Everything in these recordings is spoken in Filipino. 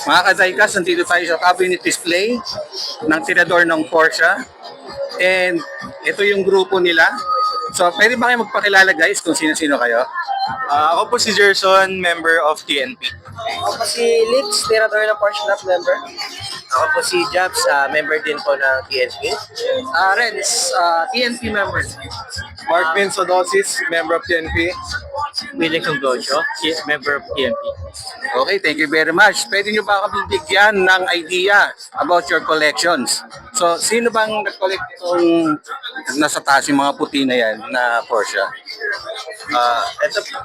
Mga ka-Diecast, nandito tayo sa cabinet display ng tirador ng Porsche. And ito yung grupo nila. So, pwede ba kayo magpakilala guys kung sino-sino kayo? Ako po si Gerson, member of TNP. Ako po si Litz, tirador ng Porsche Club member. Ako po si Jabs, member din po ng TNP. Renz, TNP member. Mark Vinsodosis, member of TNP. Willing Congojo, member of TNP. Okay, thank you very much. Pwede nyo ba kami bigyan ng idea about your collections? So, sino bang nag-collect itong nasa taas yung mga puti na yan na Porsche?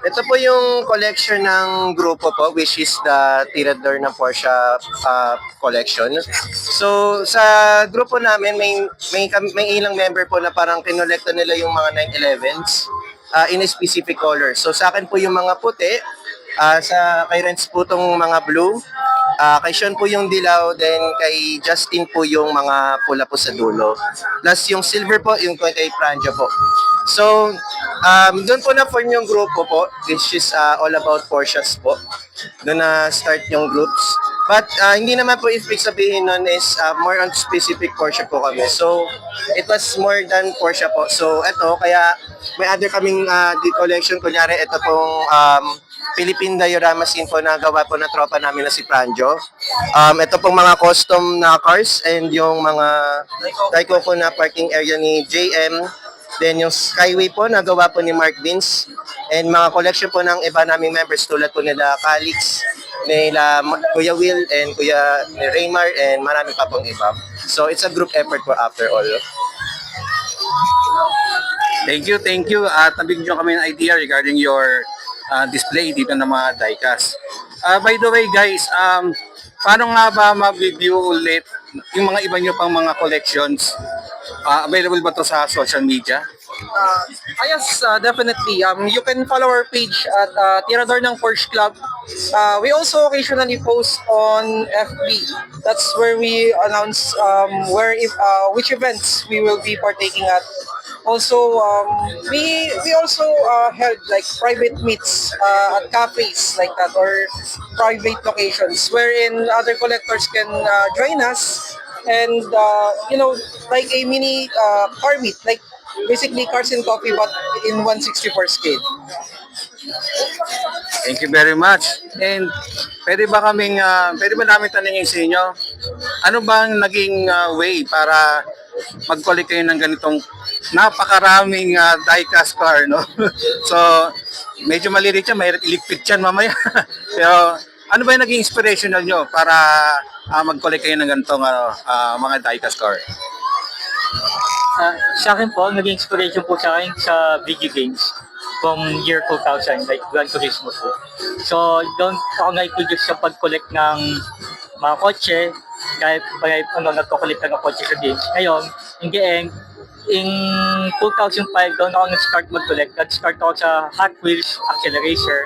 Ito po yung collection ng grupo po, which is the tirador ng Porsche collection. So, sa grupo namin, may ilang member po na parang kinolekta nila yung mga 911s in a specific color. So, sa akin po yung mga puti, kay Renz po tong mga blue, kay Sean po yung dilaw, then kay Justin po yung mga pula po sa dulo. Plus yung silver po, yung kay Franjo po. So, doon po na-form yung grupo po, which is all about Porsches po. Doon na-start yung groups. But hindi naman po ibig sabihin nun is more on specific Porsche po kami. So, it was more than Porsche po. So, eto, kaya may other kaming collection. Kunyari, ito pong Philippine diorama scene po na gawa po na tropa namin na si Franjo. Ito pong mga custom na cars and yung mga Daikoko na parking area ni JM. Then yung Skyway po na gawa po ni Mark Vince. And mga collection po ng iba naming members tulad po nila Calix, nila Kuya Will and Kuya Raymar and marami pa pong iba. So it's a group effort po after all. Thank you, thank you. At nabigyan nyo kami ng idea regarding your display dito ng mga diecast. By the way guys, paano nga ba mag-review ulit yung mga iba nyo pang mga collections? Available ba to sa social media? Yes, definitely. You can follow our page at Tirador ng Porsche Club. We also occasionally post on FB. That's where we announce which events we will be partaking at. Also, we also held like private meets at cafes like that or private locations wherein other collectors can join us and like a mini car meet, like basically cars and coffee but in 1/64 scale. Thank you very much. And pwede ba namin tanungin sa inyo, ano bang naging way para mag-collect kayo ng ganitong napakaraming diecast car, no? So, medyo maliit yan, mahirap iligpit yan mamaya. Pero, ano ba yung naging inspirational nyo para mag-collect kayo ng ganitong mga diecast car? Sa akin po, naging inspiration po sa akin sa video games from year 2000, like Gran Turismo po. So, doon ako na-introduce sa pag-collect ng mga kotse, kahit nagko-collect ng kotse sa games. Ngayon, in the end, in 2005, doon ako nag-start mag-collect. Nag-start ako sa Hot Wheels Accelerator,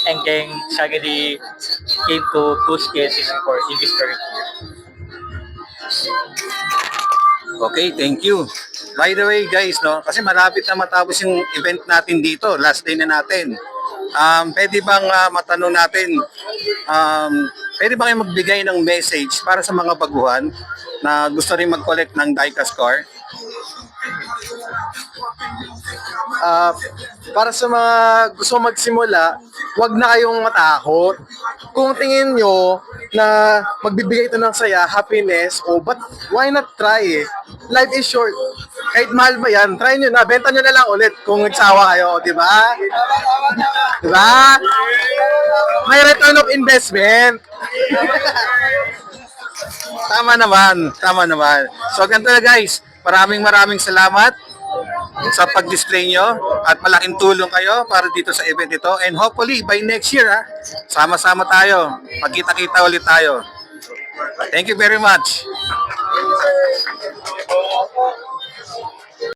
and then suddenly came to two scales for in this career. Okay, thank you. By the way guys, no, kasi malapit na matapos yung event natin dito, last day na natin. Pwede bang matanong natin, pwede ba kayo magbigay ng message para sa mga baguhan na gusto rin mag-collect ng diecast car? Para sa mga gusto magsimula, huwag na kayong matakot. Kung tingin nyo na magbibigay ito ng saya, happiness, but why not try eh? Life is short. Kahit mahal ba yan, try nyo na, benta nyo na lang ulit kung nagsawa kayo, di ba? Di ba? May return of investment. Tama naman, tama naman. So ganito na guys, maraming salamat sa pag-display nyo at malaking tulong kayo para dito sa event ito, and hopefully by next year sama-sama tayo, magkita-kita ulit tayo. Thank you very much.